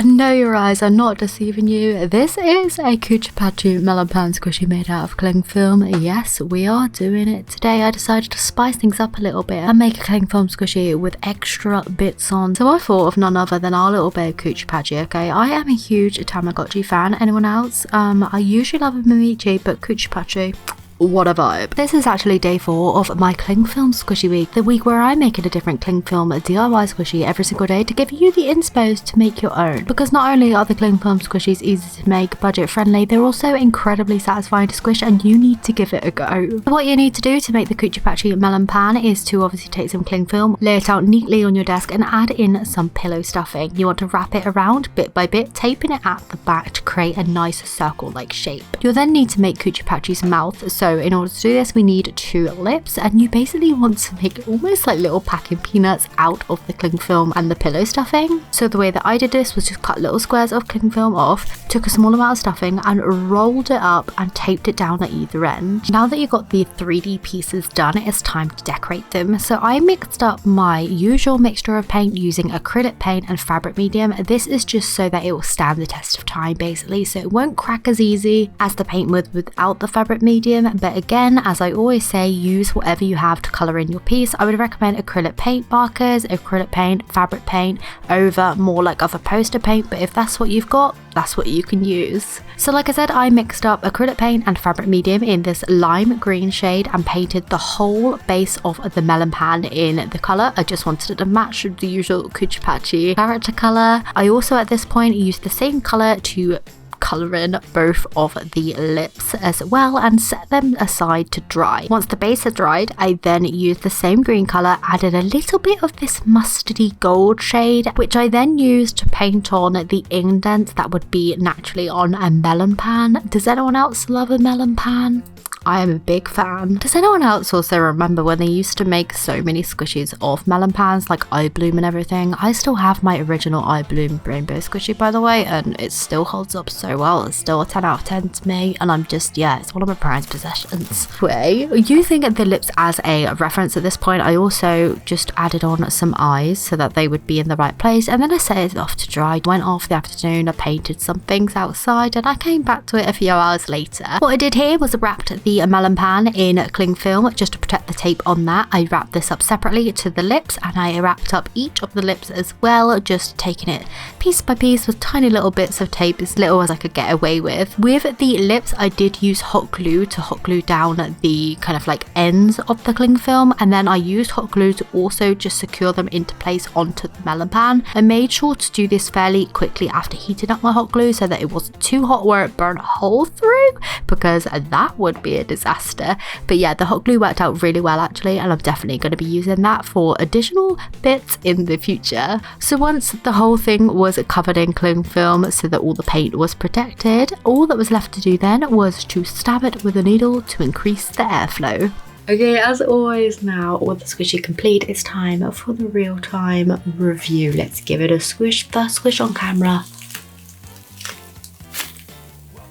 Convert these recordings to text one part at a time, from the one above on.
No, your eyes are not deceiving you. This is a kuchipatchi melon pan squishy made out of cling film. Yes, we are doing it today. I decided to spice things up a little bit and make a cling film squishy with extra bits on. So I thought of none other than our little bit of kuchipatchi. Okay, I am a huge tamagotchi fan. Anyone else? I usually love a mimichi, but kuchipatchi, what a vibe. This is actually day 4 of my cling film squishy week, the week where I'm making a different cling film DIY squishy every single day to give you the inspos to make your own. Because not only are the cling film squishies easy to make, budget friendly, they're also incredibly satisfying to squish, and you need to give it a go. So what you need to do to make the kuchipatchi melon pan is to obviously take some cling film, lay it out neatly on your desk and add in some pillow stuffing. You want to wrap it around bit by bit, taping it at the back to create a nice circle-like shape. You'll then need to make kuchipatchi's mouth. So in order to do this, we need 2 lips, and you basically want to make almost like little packing peanuts out of the cling film and the pillow stuffing. So the way that I did this was just cut little squares of cling film off, took a small amount of stuffing and rolled it up and taped it down at either end. Now that you've got the 3D pieces done, it's time to decorate them. So I mixed up my usual mixture of paint using acrylic paint and fabric medium. This is just so that it will stand the test of time basically, so it won't crack as easy as the paint would without the fabric medium. But again, as I always say, use whatever you have to colour in your piece. I would recommend acrylic paint markers, acrylic paint, fabric paint over more like other poster paint, but if that's what you've got, that's what you can use. So like I said, I mixed up acrylic paint and fabric medium in this lime green shade and painted the whole base of the melon pan in the colour. I just wanted it to match the usual kuchipatchi character colour. I also at this point used the same colour to colour in both of the lips as well and set them aside to dry. Once the base had dried, I then used the same green colour, added a little bit of this mustardy gold shade, which I then used to paint on the indents that would be naturally on a melon pan. Does anyone else love a melon pan? I am a big fan. Does anyone else also remember when they used to make so many squishies of melon pans, like eye bloom and everything? I still have my original eye bloom rainbow squishy, by the way, and it still holds up so well. It's still a 10 out of 10 to me, and I'm just, yeah, it's one of my prized possessions. Anyway, using the lips as a reference at this point, I also just added on some eyes so that they would be in the right place, and then I set it off to dry. Went off the afternoon, I painted some things outside, and I came back to it a few hours later. What I did here was wrapped the melon pan in cling film just to protect the tape on that. I wrapped this up separately to the lips, and I wrapped up each of the lips as well, just taking it piece by piece with tiny little bits of tape, as little as I could get away with. With the lips, I did use hot glue to hot glue down the kind of like ends of the cling film, and then I used hot glue to also just secure them into place onto the melon pan. I made sure to do this fairly quickly after heating up my hot glue so that it wasn't too hot where it burned a hole through, because that would be a disaster. But yeah, the hot glue worked out really well actually, and I'm definitely going to be using that for additional bits in the future. So once the whole thing was covered in cling film so that all the paint was protected, all that was left to do then was to stab it with a needle to increase the airflow. Okay, as always now, with the squishy complete, it's time for the real-time review. Let's give it a squish. First squish on camera.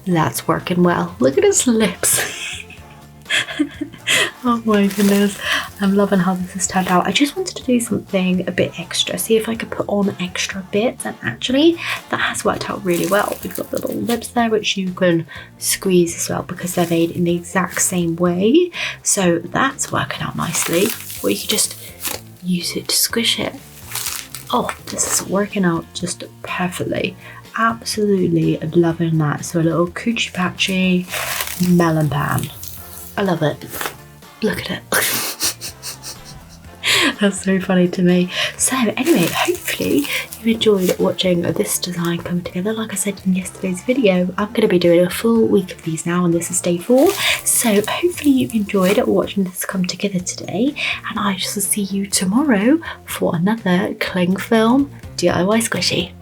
That's working well. Look at his lips. Oh my goodness, I'm loving how this has turned out. I just wanted to do something a bit extra, see if I could put on extra bits, and actually that has worked out really well. We've got the little lips there which you can squeeze as well because they're made in the exact same way, so that's working out nicely. Or you could just use it to squish it. Oh, this is working out just perfectly. Absolutely loving that. So a little kuchipatchi melon pan. I love it. Look at it. That's so funny to me. So anyway, hopefully you enjoyed watching this design come together. Like I said in yesterday's video, I'm going to be doing a full week of these now, and this is day 4. So hopefully you enjoyed watching this come together today, and I shall see you tomorrow for another cling film DIY squishy.